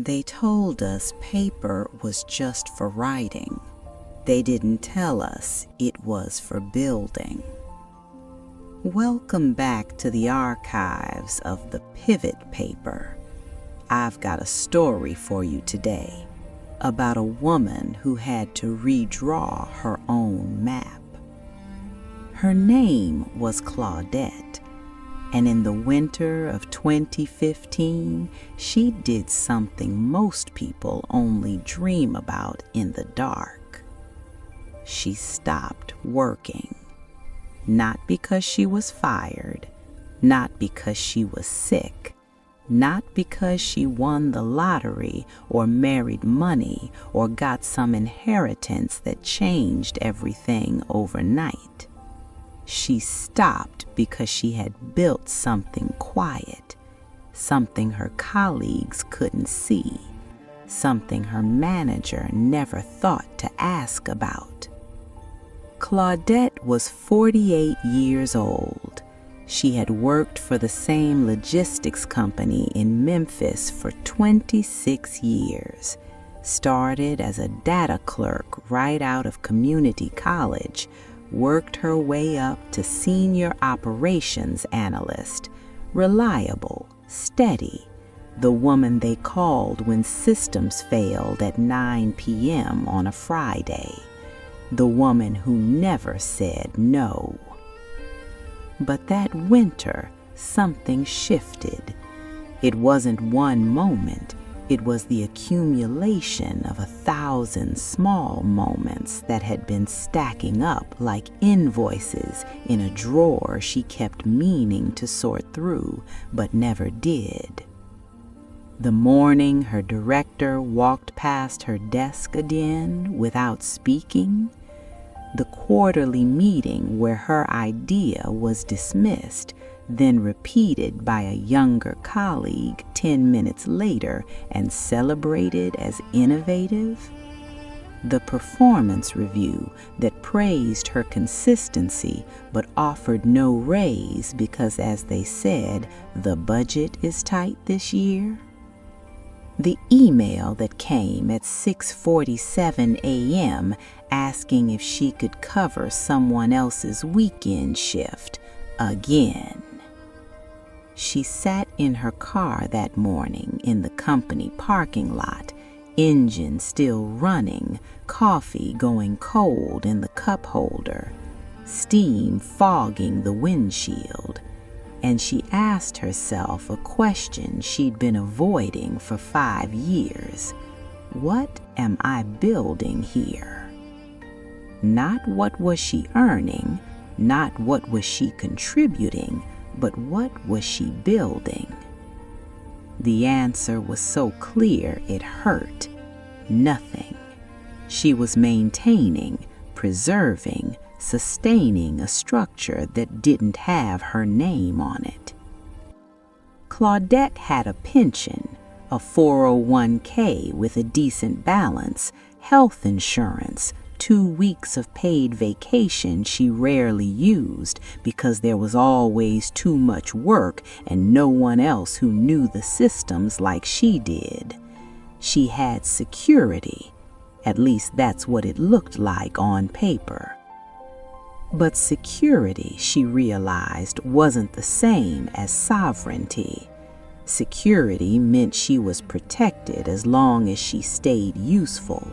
They told us paper was just for writing. They didn't tell us it was for building. Welcome back to the archives of the pivot paper. I've got a story for you today about a woman who had to redraw her own map. Her name was Claudette, and in the winter of 2015, she did something most people only dream about in the dark. She stopped working. Not because she was fired, not because she was sick, not because she won the lottery or married money or got some inheritance that changed everything overnight. She stopped because she had built something quiet, something her colleagues couldn't see, something her manager never thought to ask about. Claudette was 48 years old. She had worked for the same logistics company in Memphis for 26 years, started as a data clerk right out of community college, worked her way up to senior operations analyst, reliable, steady, the woman they called when systems failed at 9 p.m. on a Friday, the woman who never said no. But that winter, something shifted. It wasn't one moment. It was the accumulation of 1,000 small moments that had been stacking up like invoices in a drawer she kept meaning to sort through, but never did. The morning her director walked past her desk again without speaking, the quarterly meeting where her idea was dismissed, then repeated by a younger colleague 10 minutes later and celebrated as innovative, the performance review that praised her consistency but offered no raise because, as they said, the budget is tight this year, the email that came at 6:47 a.m. asking if she could cover someone else's weekend shift again. She sat in her car that morning in the company parking lot, engine still running, coffee going cold in the cup holder, steam fogging the windshield, and she asked herself a question she'd been avoiding for 5 years. What am I building here? Not what was she earning, not what was she contributing, but what was she building? The answer was so clear it hurt. Nothing. She was maintaining, preserving, sustaining a structure that didn't have her name on it. Claudette had a pension, a 401k with a decent balance, health insurance, 2 weeks of paid vacation she rarely used because there was always too much work and no one else who knew the systems like she did. She had security. At least that's what it looked like on paper. But security, she realized, wasn't the same as sovereignty. Security meant she was protected as long as she stayed useful.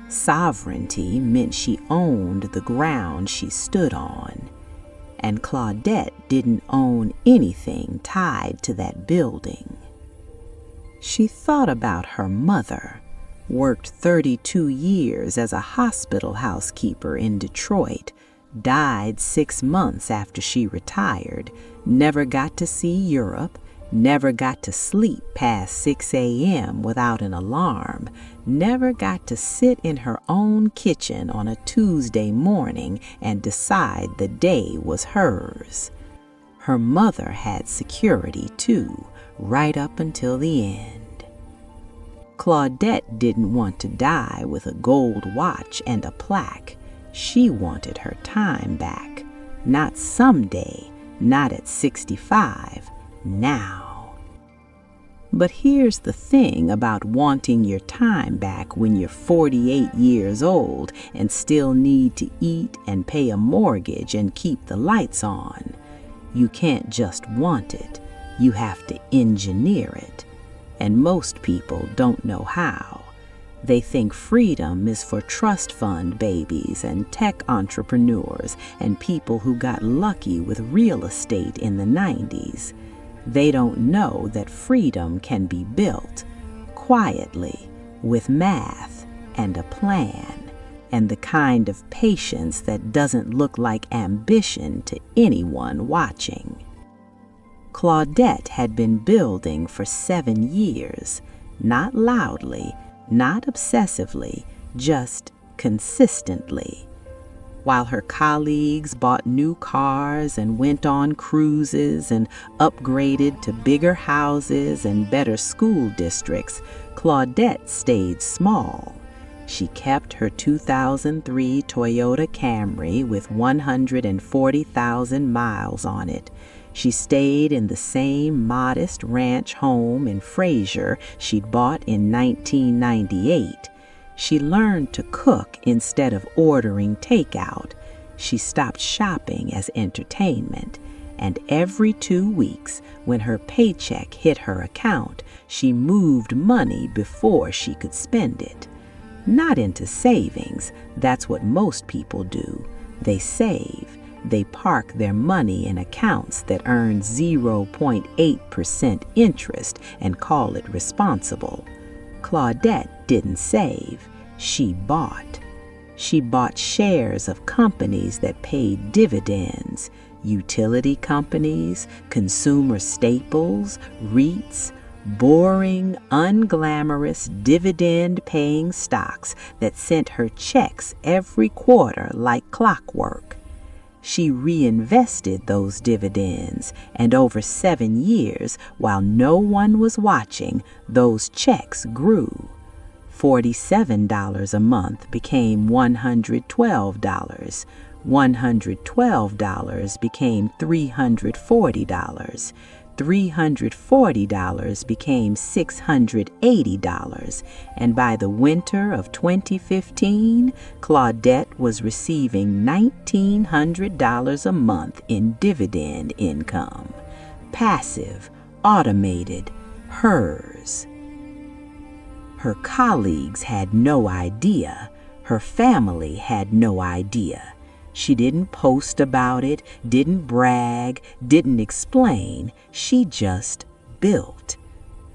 Sovereignty meant she owned the ground she stood on. And Claudette didn't own anything tied to that building. She thought about her mother, worked 32 years as a hospital housekeeper in Detroit, died 6 months after she retired, never got to see Europe, never got to sleep past 6 a.m. without an alarm, never got to sit in her own kitchen on a Tuesday morning and decide the day was hers. Her mother had security too, right up until the end. Claudette didn't want to die with a gold watch and a plaque. She wanted her time back. Not someday, not at 65, now. But here's the thing about wanting your time back when you're 48 years old and still need to eat and pay a mortgage and keep the lights on. You can't just want it, you have to engineer it. And most people don't know how. They think freedom is for trust fund babies and tech entrepreneurs and people who got lucky with real estate in the 90s. They don't know that freedom can be built quietly with math and a plan and the kind of patience that doesn't look like ambition to anyone watching. Claudette had been building for 7 years, not loudly, not obsessively, just consistently. While her colleagues bought new cars and went on cruises and upgraded to bigger houses and better school districts, Claudette stayed small. She kept her 2003 Toyota Camry with 140,000 miles on it. She stayed in the same modest ranch home in Frasier she'd bought in 1998. She learned to cook instead of ordering takeout. She stopped shopping as entertainment. And every 2 weeks, when her paycheck hit her account, she moved money before she could spend it. Not into savings, that's what most people do. They save. They park their money in accounts that earn 0.8% interest and call it responsible. Claudette didn't save, she bought. She bought shares of companies that paid dividends, utility companies, consumer staples, REITs, boring, unglamorous, dividend-paying stocks that sent her checks every quarter like clockwork. She reinvested those dividends, and over 7 years, while no one was watching, those checks grew. $47 a month became $112. $112 became $340. $340 became $680, and by the winter of 2015, Claudette was receiving $1,900 a month in dividend income. Passive, automated, hers. Her colleagues had no idea. Her family had no idea. She didn't post about it, didn't brag, didn't explain. She just built.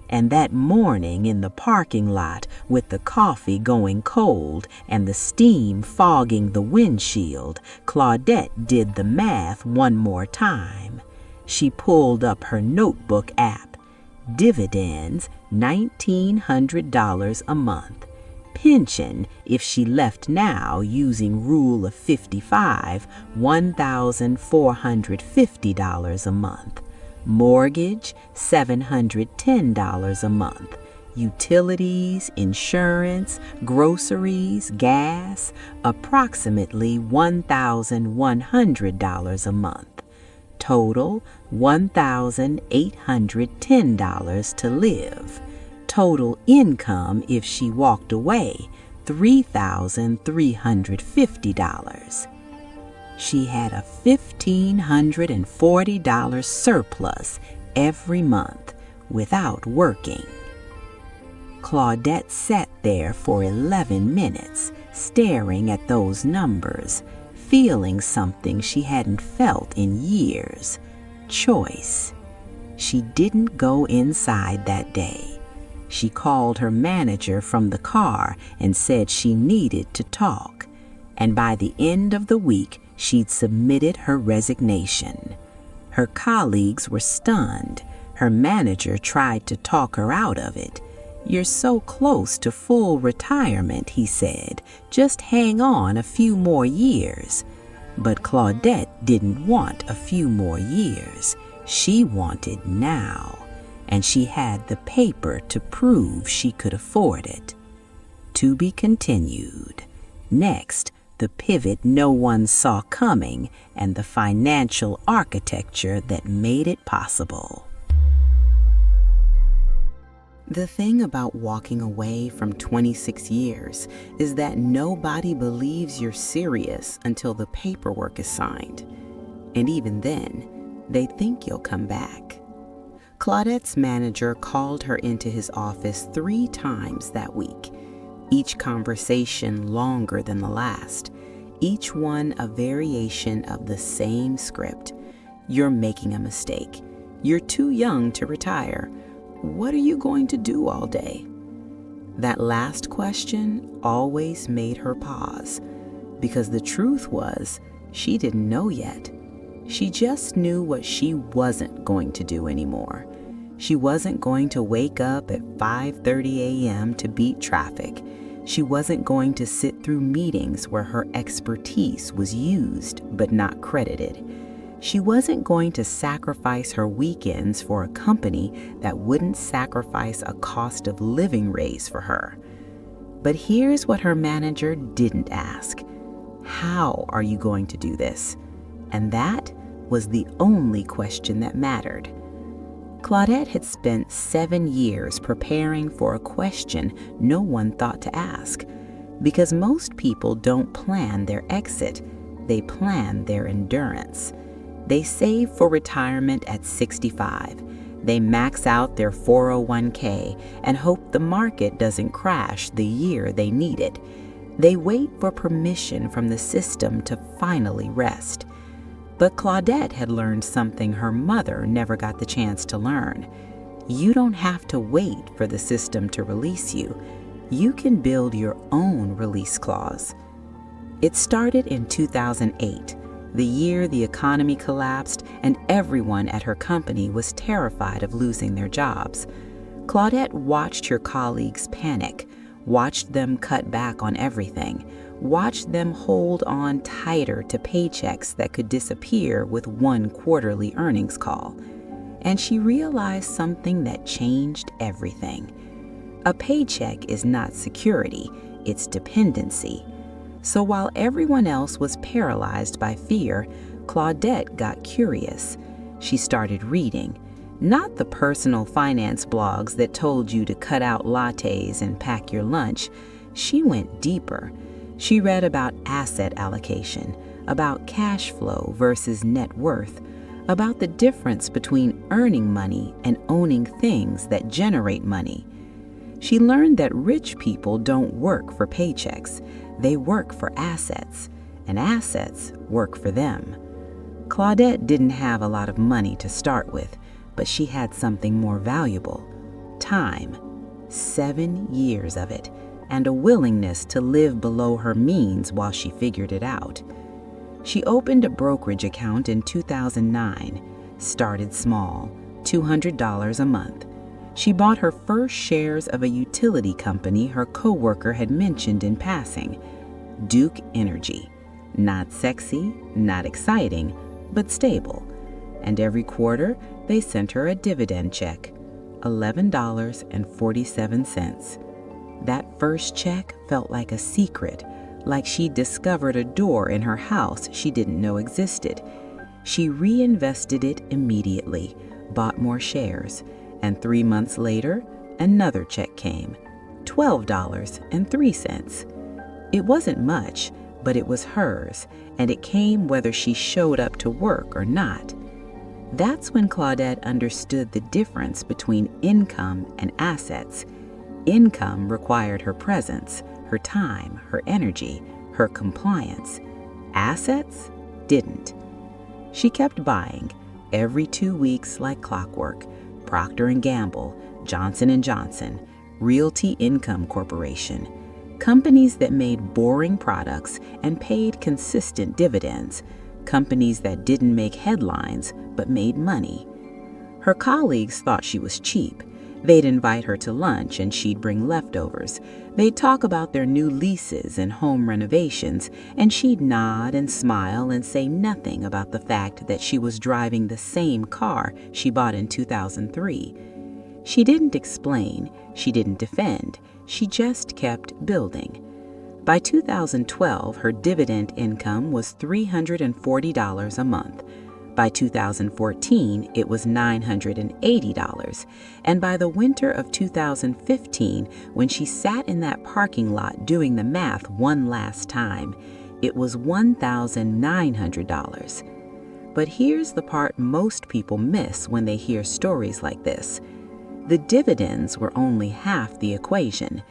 And that morning in the parking lot with the coffee going cold and the steam fogging the windshield, Claudette did the math one more time. She pulled up her notebook app. Dividends, $1,900 a month. Pension, if she left now using Rule of 55, $1,450 a month. Mortgage, $710 a month. Utilities, insurance, groceries, gas, approximately $1,100 a month. Total, $1,810 to live. Total income if she walked away, $3,350. She had a $1,540 surplus every month without working. Claudette sat there for 11 minutes, staring at those numbers, feeling something she hadn't felt in years: choice. She didn't go inside that day. She called her manager from the car and said she needed to talk. And by the end of the week, she'd submitted her resignation. Her colleagues were stunned. Her manager tried to talk her out of it. "You're so close to full retirement," he said. "Just hang on a few more years." But Claudette didn't want a few more years. She wanted now. And she had the paper to prove she could afford it. To be continued. Next, the pivot no one saw coming and the financial architecture that made it possible. The thing about walking away from 26 years is that nobody believes you're serious until the paperwork is signed. And even then, they think you'll come back. Claudette's manager called her into his office 3 times that week, each conversation longer than the last, each one a variation of the same script. You're making a mistake. You're too young to retire. What are you going to do all day? That last question always made her pause, because the truth was, she didn't know yet. She just knew what she wasn't going to do anymore. She wasn't going to wake up at 5:30 a.m. to beat traffic. She wasn't going to sit through meetings where her expertise was used but not credited. She wasn't going to sacrifice her weekends for a company that wouldn't sacrifice a cost of living raise for her. But here's what her manager didn't ask. How are you going to do this? And that was the only question that mattered. Claudette had spent 7 years preparing for a question no one thought to ask, because most people don't plan their exit, they plan their endurance. They save for retirement at 65. They max out their 401k and hope the market doesn't crash the year they need it. They wait for permission from the system to finally rest. But Claudette had learned something her mother never got the chance to learn. You don't have to wait for the system to release you. You can build your own release clause. It started in 2008, the year the economy collapsed and everyone at her company was terrified of losing their jobs. Claudette watched her colleagues panic, watched them cut back on everything, watched them hold on tighter to paychecks that could disappear with one quarterly earnings call. And she realized something that changed everything. A paycheck is not security, it's dependency. So while everyone else was paralyzed by fear, Claudette got curious. She started reading, not the personal finance blogs that told you to cut out lattes and pack your lunch. She went deeper. She read about asset allocation, about cash flow versus net worth, about the difference between earning money and owning things that generate money. She learned that rich people don't work for paychecks. They work for assets, and assets work for them. Claudette didn't have a lot of money to start with, but she had something more valuable: time. 7 years of it, and a willingness to live below her means while she figured it out. She opened a brokerage account in 2009, started small, $200 a month. She bought her first shares of a utility company her coworker had mentioned in passing, Duke Energy. Not sexy, not exciting, but stable. And every quarter, they sent her a dividend check, $11.47. That first check felt like a secret, like she'd discovered a door in her house she didn't know existed. She reinvested it immediately, bought more shares, and 3 months later, another check came, $12.03. It wasn't much, but it was hers, and it came whether she showed up to work or not. That's when Claudette understood the difference between income and assets. Income required her presence, her time, her energy, her compliance. Assets didn't. She kept buying, every 2 weeks like clockwork, Procter & Gamble, Johnson & Johnson, Realty Income Corporation, companies that made boring products and paid consistent dividends, companies that didn't make headlines but made money. Her colleagues thought she was cheap. They'd invite her to lunch and she'd bring leftovers. They'd talk about their new leases and home renovations, and she'd nod and smile and say nothing about the fact that she was driving the same car she bought in 2003. She didn't explain, she didn't defend, she just kept building. By 2012, her dividend income was $340 a month. By 2014, it was $980, and by the winter of 2015, when she sat in that parking lot doing the math one last time, it was $1,900. But here's the part most people miss when they hear stories like this. The dividends were only half the equation.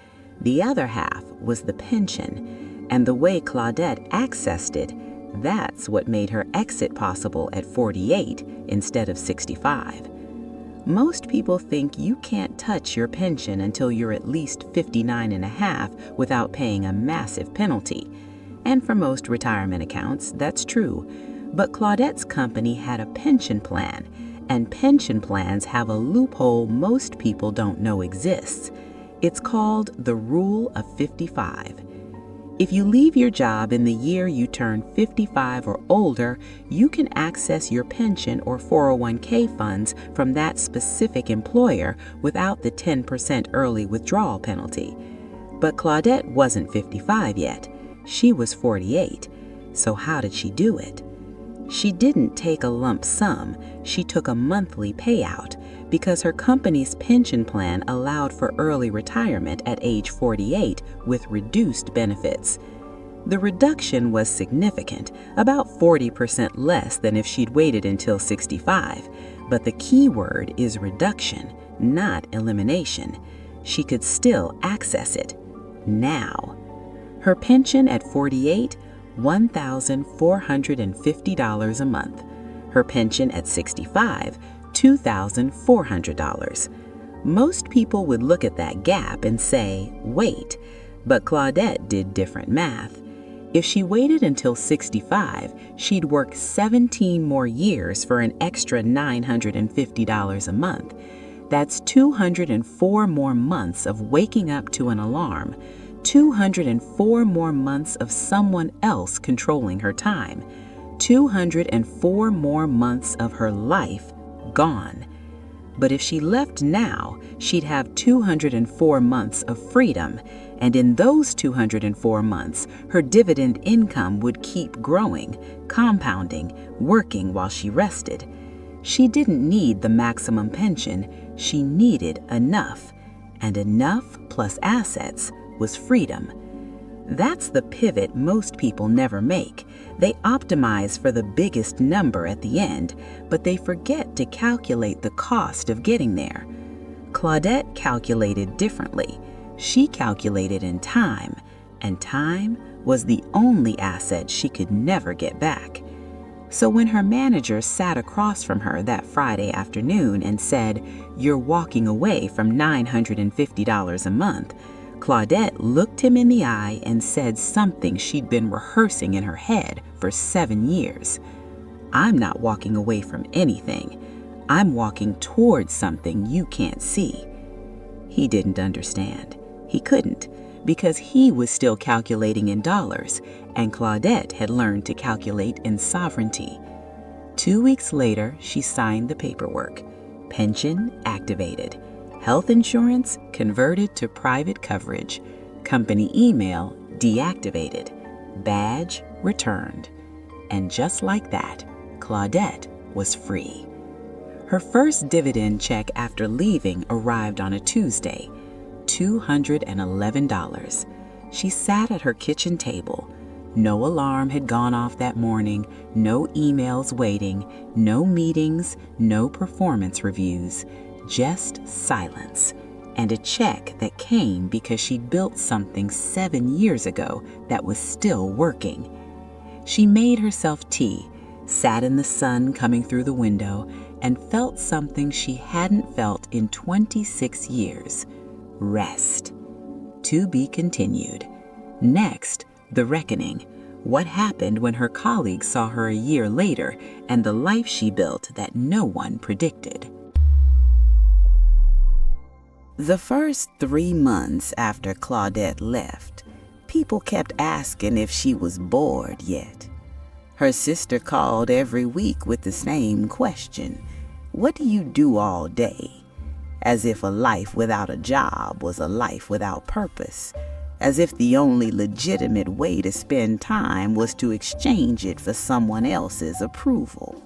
The other half was the pension, and the way Claudette accessed it, that's what made her exit possible at 48 instead of 65. Most people think you can't touch your pension until you're at least 59 and a half without paying a massive penalty. And for most retirement accounts, that's true. But Claudette's company had a pension plan, and pension plans have a loophole most people don't know exists. It's called the Rule of 55. If you leave your job in the year you turn 55 or older, you can access your pension or 401k funds from that specific employer without the 10% early withdrawal penalty. But Claudette wasn't 55 yet. She was 48. So how did she do it? She didn't take a lump sum. She took a monthly payout because her company's pension plan allowed for early retirement at age 48 with reduced benefits. The reduction was significant, about 40% less than if she'd waited until 65. But the key word is reduction, not elimination. She could still access it now. Her pension at 48, $1,450 a month. Her pension at 65, $2,400. Most people would look at that gap and say, wait, but Claudette did different math. If she waited until 65, she'd work 17 more years for an extra $950 a month. That's 204 more months of waking up to an alarm, 204 more months of someone else controlling her time, 204 more months of her life gone. But if she left now, she'd have 204 months of freedom, and in those 204 months, her dividend income would keep growing, compounding, working while she rested. She didn't need the maximum pension, she needed enough, and enough plus assets was freedom. That's the pivot most people never make. They optimize for the biggest number at the end, but they forget to calculate the cost of getting there. Claudette calculated differently. She calculated in time, and time was the only asset she could never get back. So when her manager sat across from her that Friday afternoon and said, "You're walking away from $950 a month," Claudette looked him in the eye and said something she'd been rehearsing in her head for 7 years. "I'm not walking away from anything. I'm walking towards something you can't see." He didn't understand. He couldn't, because he was still calculating in dollars, and Claudette had learned to calculate in sovereignty. 2 weeks later, she signed the paperwork. Pension activated. Health insurance converted to private coverage. Company email deactivated. Badge returned. And just like that, Claudette was free. Her first dividend check after leaving arrived on a Tuesday, $211. She sat at her kitchen table. No alarm had gone off that morning, no emails waiting, no meetings, no performance reviews. Just silence, and a check that came because she'd built something 7 years ago that was still working. She made herself tea, sat in the sun coming through the window, and felt something she hadn't felt in 26 years. Rest. To be continued. Next, the reckoning. What happened when her colleagues saw her a year later and the life she built that no one predicted. The first 3 months after Claudette left, people kept asking if she was bored yet. Her sister called every week with the same question, "What do you do all day?" As if a life without a job was a life without purpose. As if the only legitimate way to spend time was to exchange it for someone else's approval.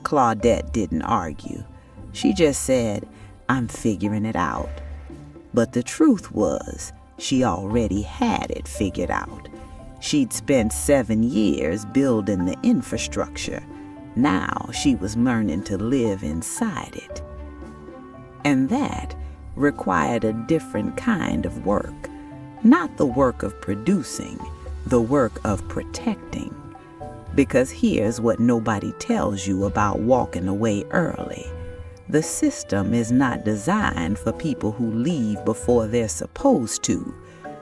Claudette didn't argue. She just said, "I'm figuring it out." But the truth was, she already had it figured out. She'd spent 7 years building the infrastructure. Now she was learning to live inside it. And that required a different kind of work. Not the work of producing, the work of protecting. Because here's what nobody tells you about walking away early. The system is not designed for people who leave before they're supposed to.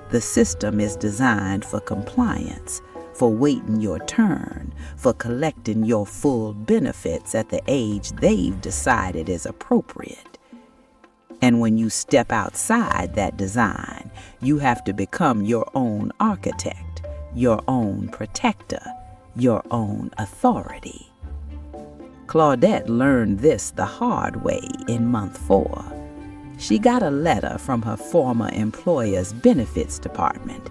The system is designed for compliance, for waiting your turn, for collecting your full benefits at the age they've decided is appropriate. And when you step outside that design, you have to become your own architect, your own protector, your own authority. Claudette learned this the hard way in month 4. She got a letter from her former employer's benefits department.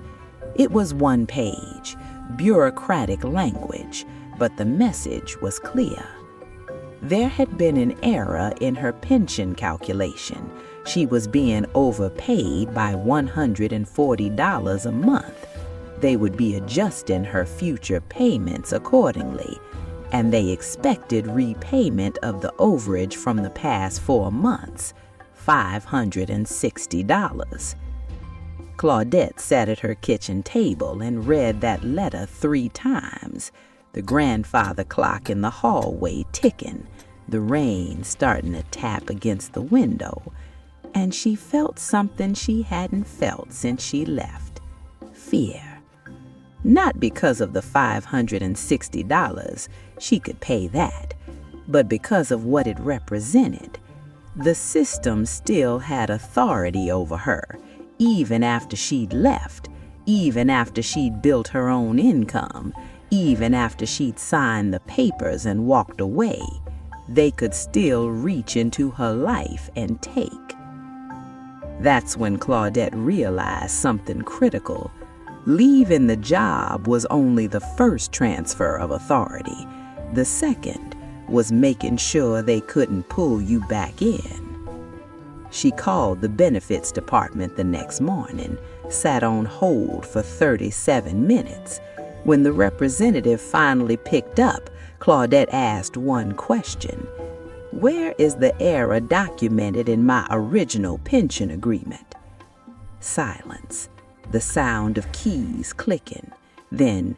It was 1 page, bureaucratic language, but the message was clear. There had been an error in her pension calculation. She was being overpaid by $140 a month. They would be adjusting her future payments accordingly, and they expected repayment of the overage from the past 4 months, $560. Claudette sat at her kitchen table and read that letter 3 times, the grandfather clock in the hallway ticking, the rain starting to tap against the window, and she felt something she hadn't felt since she left: fear. Not because of the $560, she could pay that, but because of what it represented. The system still had authority over her, even after she'd left, even after she'd built her own income, even after she'd signed the papers and walked away. They could still reach into her life and take. That's when Claudette realized something critical. Leaving the job was only the first transfer of authority. The second was making sure they couldn't pull you back in. She called the benefits department the next morning, sat on hold for 37 minutes. When the representative finally picked up, Claudette asked one question: "Where is the error documented in my original pension agreement?" Silence. The sound of keys clicking. Then,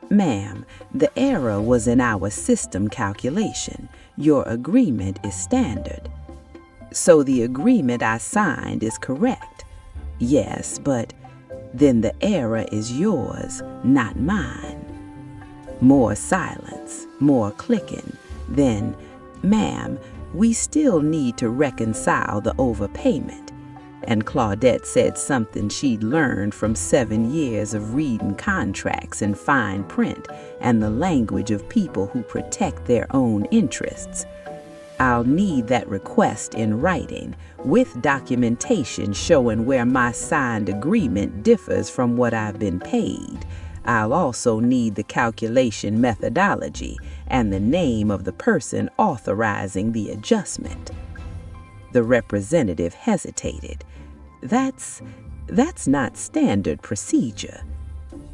"Ma'am, the error was in our system calculation. Your agreement is standard." "So the agreement I signed is correct?" "Yes, but..." "Then the error is yours, not mine." More silence, more clicking. Then, "Ma'am, we still need to reconcile the overpayment." And Claudette said something she'd learned from 7 years of reading contracts in fine print and the language of people who protect their own interests. "I'll need that request in writing, with documentation showing where my signed agreement differs from what I've been paid. I'll also need the calculation methodology and the name of the person authorizing the adjustment." The representative hesitated. That's not standard procedure."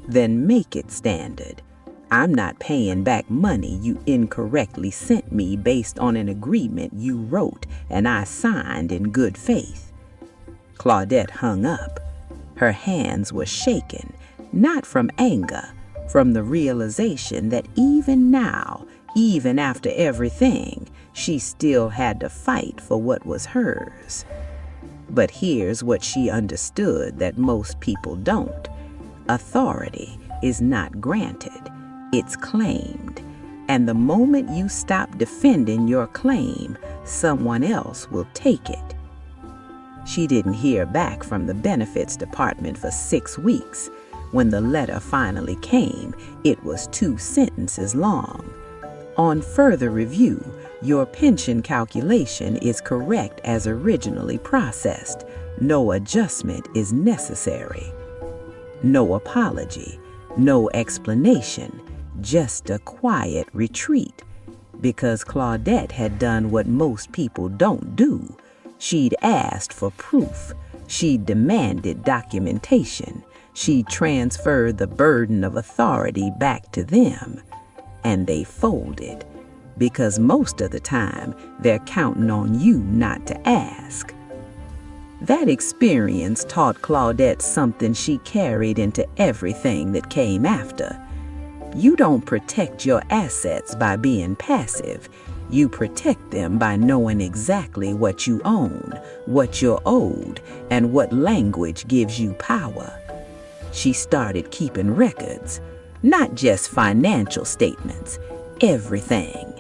"Then make it standard. I'm not paying back money you incorrectly sent me based on an agreement you wrote and I signed in good faith." Claudette hung up. Her hands were shaking, not from anger, from the realization that even now, even after everything, she still had to fight for what was hers. But here's what she understood that most people don't. Authority is not granted, it's claimed. And the moment you stop defending your claim, someone else will take it. She didn't hear back from the benefits department for 6 weeks. When the letter finally came, it was 2 sentences long. "On further review, your pension calculation is correct as originally processed. No adjustment is necessary." No apology, no explanation, just a quiet retreat. because Claudette had done what most people don't do. She'd asked for proof. She demanded documentation. She transferred the burden of authority back to them. And they folded, because most of the time they're counting on you not to ask. That experience taught Claudette something she carried into everything that came after. You don't protect your assets by being passive. You protect them by knowing exactly what you own, what you're owed, and what language gives you power. She started keeping records, not just financial statements, everything.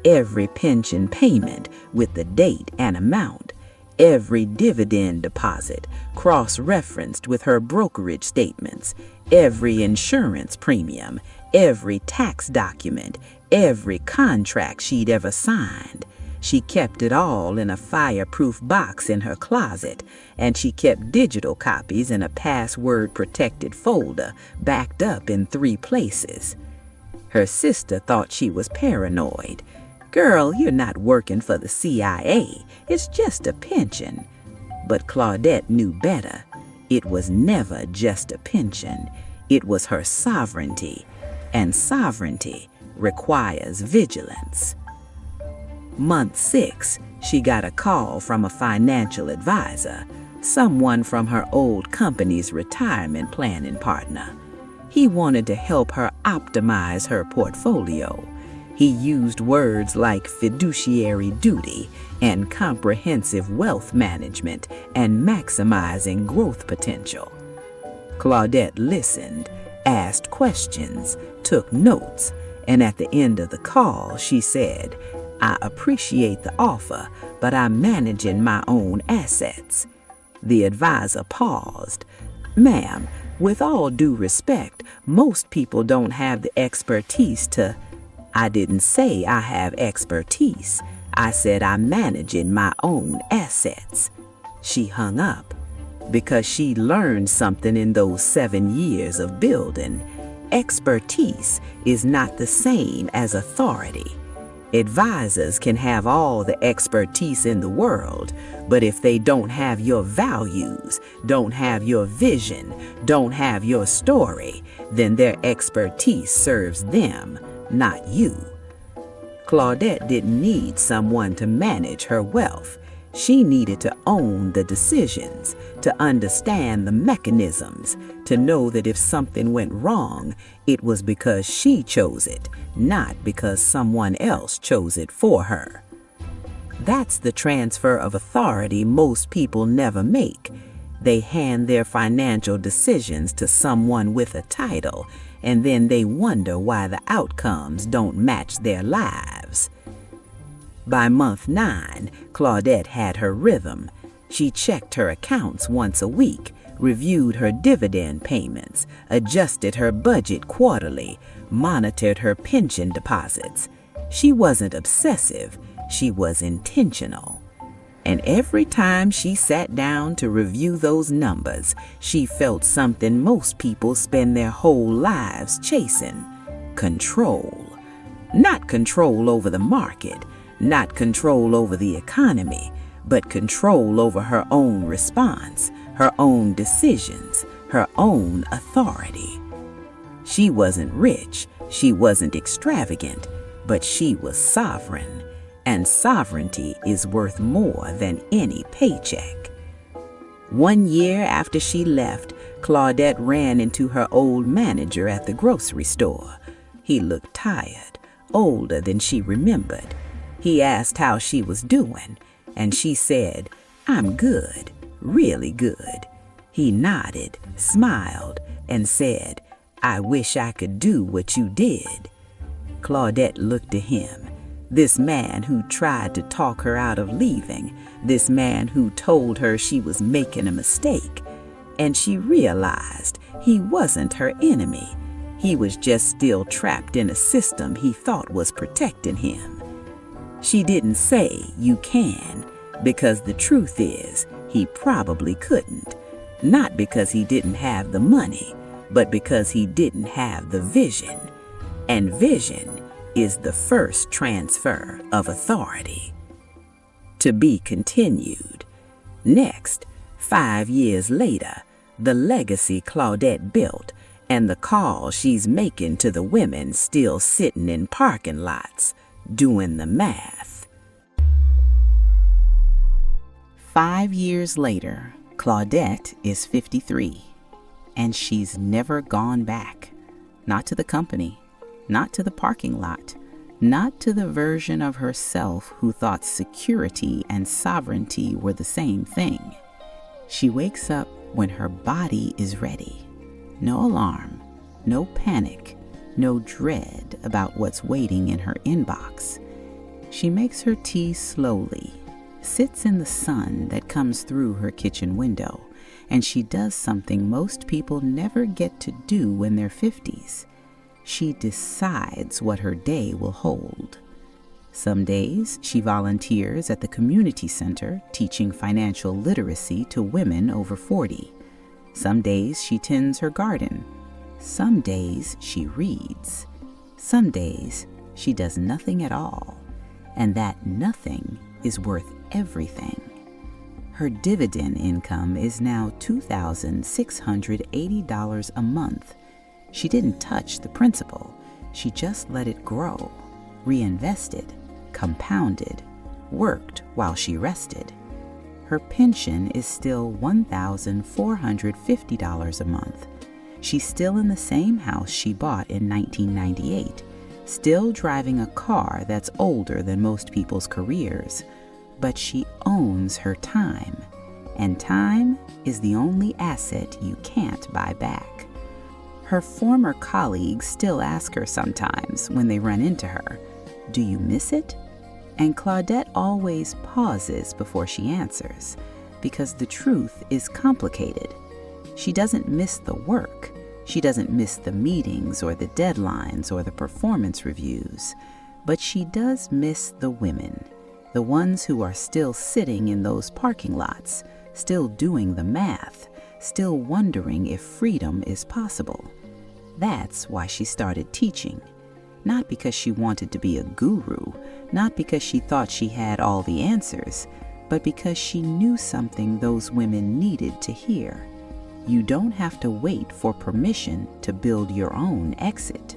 Every pension payment with the date and amount, every dividend deposit cross-referenced with her brokerage statements, every insurance premium, every tax document, every contract she'd ever signed. She kept it all in a fireproof box in her closet, and she kept digital copies in a password-protected folder backed up in 3 places. Her sister thought she was paranoid. "Girl, you're not working for the CIA. It's just a pension." But Claudette knew better. It was never just a pension. It was her sovereignty, and sovereignty requires vigilance. Month 6, she got a call from a financial advisor, someone from her old company's retirement planning partner. He wanted to help her optimize her portfolio. He used words like fiduciary duty and comprehensive wealth management and maximizing growth potential. Claudette listened, asked questions, took notes, and at the end of the call, she said, "I appreciate the offer, but I'm managing my own assets." The advisor paused. "Ma'am, with all due respect, most people don't have the expertise to—" "I didn't say I have expertise. I said I'm managing my own assets." She hung up because she learned something in those 7 years of building. Expertise is not the same as authority. Advisors can have all the expertise in the world, but if they don't have your values, don't have your vision, don't have your story, then their expertise serves them, not you. Claudette didn't need someone to manage her wealth. She needed to own the decisions, to understand the mechanisms, to know that if something went wrong, it was because she chose it, not because someone else chose it for her. That's the transfer of authority most people never make. They hand their financial decisions to someone with a title, and then they wonder why the outcomes don't match their lives. By month 9, Claudette had her rhythm. She checked her accounts once a week, reviewed her dividend payments, adjusted her budget quarterly, monitored her pension deposits. She wasn't obsessive, she was intentional. And every time she sat down to review those numbers, she felt something most people spend their whole lives chasing: control. Not control over the market, not control over the economy, but control over her own response, her own decisions, her own authority. She wasn't rich, she wasn't extravagant, but she was sovereign, and sovereignty is worth more than any paycheck. 1 year after she left, Claudette ran into her old manager at the grocery store. He looked tired, older than she remembered. He asked how she was doing, and she said, "I'm good, really good." He nodded, smiled, and said, "I wish I could do what you did." Claudette looked to him, this man who tried to talk her out of leaving, this man who told her she was making a mistake, and she realized he wasn't her enemy. He was just still trapped in a system he thought was protecting him. She didn't say, "You can," because the truth is, he probably couldn't. Not because he didn't have the money, but because he didn't have the vision. And vision is the first transfer of authority. To be continued. Next, 5 years later, the legacy Claudette built and the call she's making to the women still sitting in parking lots, doing the math. 5 years later, Claudette is 53, and she's never gone back. Not to the company, not to the parking lot, not to the version of herself who thought security and sovereignty were the same thing. She wakes up when her body is ready. No alarm, no panic, no dread about what's waiting in her inbox. She makes her tea slowly, sits in the sun that comes through her kitchen window, and she does something most people never get to do in their 50s. She decides what her day will hold. Some days she volunteers at the community center teaching financial literacy to women over 40. Some days she tends her garden. Some days she reads. Some days she does nothing at all. And that nothing is worth everything. Her dividend income is now $2,680 a month. She didn't touch the principal. She just let it grow, reinvested, compounded, worked while she rested. Her pension is still $1,450 a month. She's still in the same house she bought in 1998, still driving a car that's older than most people's careers. But she owns her time, and time is the only asset you can't buy back. Her former colleagues still ask her sometimes when they run into her, "Do you miss it?" And Claudette always pauses before she answers, because the truth is complicated. She doesn't miss the work. She doesn't miss the meetings or the deadlines or the performance reviews, but she does miss the women. The ones who are still sitting in those parking lots, still doing the math, still wondering if freedom is possible. That's why she started teaching. Not because she wanted to be a guru, not because she thought she had all the answers, but because she knew something those women needed to hear. You don't have to wait for permission to build your own exit.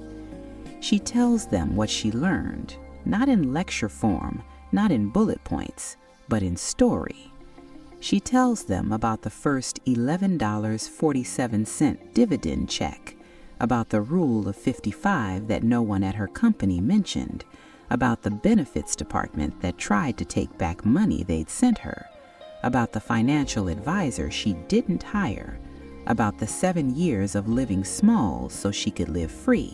She tells them what she learned, not in lecture form, not in bullet points, but in story. She tells them about the first $11.47 dividend check, about the rule of 55 that no one at her company mentioned, about the benefits department that tried to take back money they'd sent her, about the financial advisor she didn't hire, about the 7 years of living small so she could live free.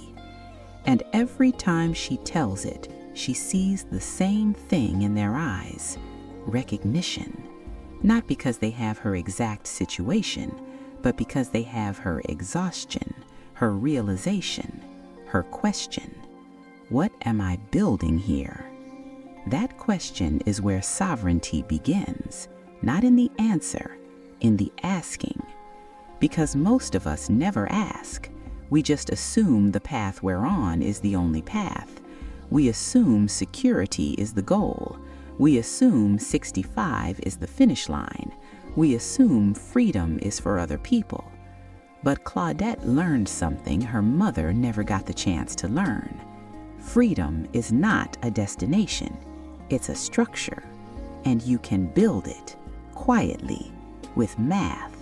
And every time she tells it, she sees the same thing in their eyes: recognition. Not because they have her exact situation, but because they have her exhaustion, her realization, her question. What am I building here? That question is where sovereignty begins, not in the answer, in the asking. Because most of us never ask. We just assume the path we're on is the only path. We assume security is the goal. We assume 65 is the finish line. We assume freedom is for other people. But Claudette learned something her mother never got the chance to learn. Freedom is not a destination. It's a structure. And you can build it quietly with math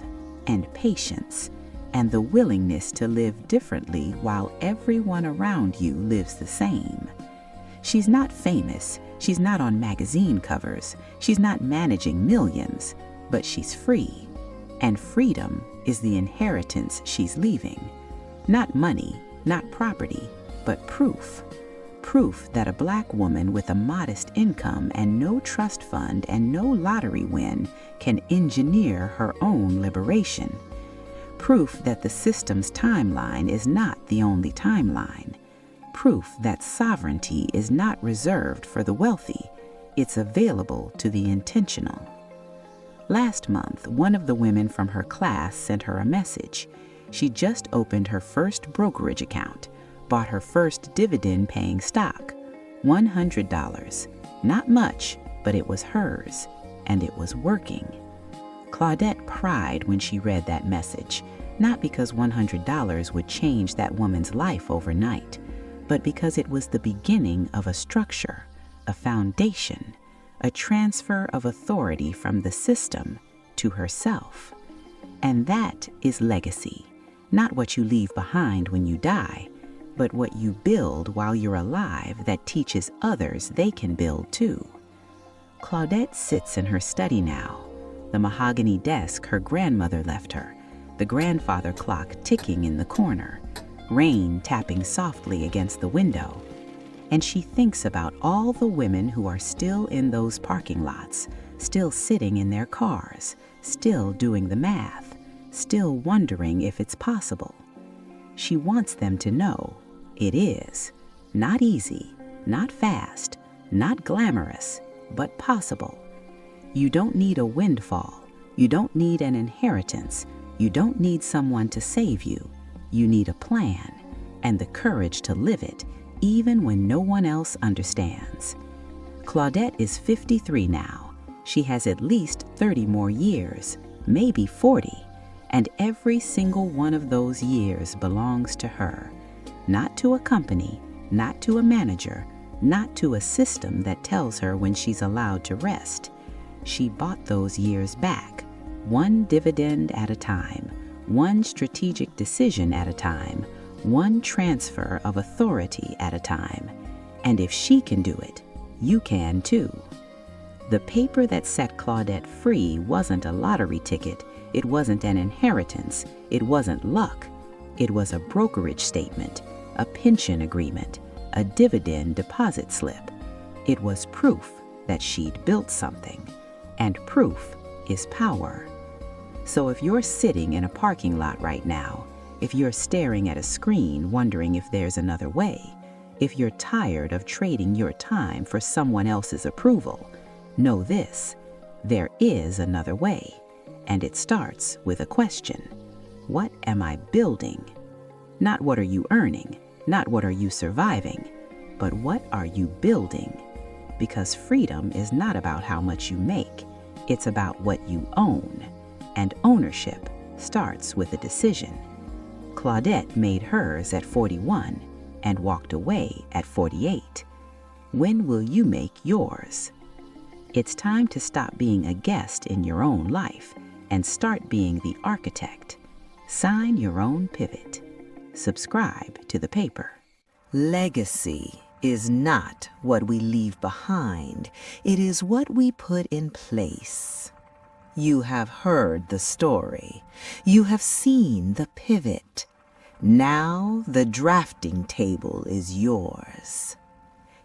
and patience and the willingness to live differently while everyone around you lives the same. She's not famous, she's not on magazine covers, she's not managing millions, but she's free. And freedom is the inheritance she's leaving. Not money, not property, but proof. Proof that a Black woman with a modest income and no trust fund and no lottery win can engineer her own liberation. Proof that the system's timeline is not the only timeline. Proof that sovereignty is not reserved for the wealthy. It's available to the intentional. Last month, one of the women from her class sent her a message. She just opened her first brokerage account, bought her first dividend-paying stock, $100. Not much, but it was hers, and it was working. Claudette cried when she read that message, not because $100 would change that woman's life overnight, but because it was the beginning of a structure, a foundation, a transfer of authority from the system to herself. And that is legacy, not what you leave behind when you die, but what you build while you're alive that teaches others they can build too. Claudette sits in her study now, the mahogany desk her grandmother left her, the grandfather clock ticking in the corner, rain tapping softly against the window. And she thinks about all the women who are still in those parking lots, still sitting in their cars, still doing the math, still wondering if it's possible. She wants them to know it is. Not easy, not fast, not glamorous, but possible. You don't need a windfall. You don't need an inheritance. You don't need someone to save you. You need a plan and the courage to live it, even when no one else understands. Claudette is 53 now. She has at least 30 more years, maybe 40, and every single one of those years belongs to her. Not to a company, not to a manager, not to a system that tells her when she's allowed to rest. She bought those years back, one dividend at a time, one strategic decision at a time, one transfer of authority at a time. And if she can do it, you can too. The paper that set Claudette free wasn't a lottery ticket. It wasn't an inheritance. It wasn't luck. It was a brokerage statement, a pension agreement, a dividend deposit slip. It was proof that she'd built something, and proof is power. So if you're sitting in a parking lot right now, if you're staring at a screen wondering if there's another way, if you're tired of trading your time for someone else's approval, know this: there is another way, and it starts with a question. What am I building? Not what are you earning, not what are you surviving, but what are you building? Because freedom is not about how much you make, it's about what you own, and ownership starts with a decision. Claudette made hers at 41 and walked away at 48. When will you make yours? It's time to stop being a guest in your own life and start being the architect. Sign your own pivot. Subscribe to the paper. Legacy is not what we leave behind. It is what we put in place. You have heard the story. You have seen the pivot. Now the drafting table is yours.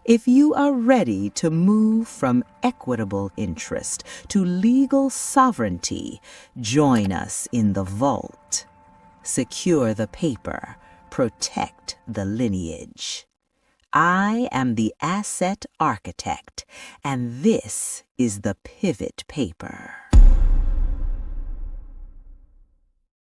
If you are ready to move from equitable interest to legal sovereignty, join us in the vault. Secure the paper. Protect the lineage. I am the asset architect, and this is the pivot paper.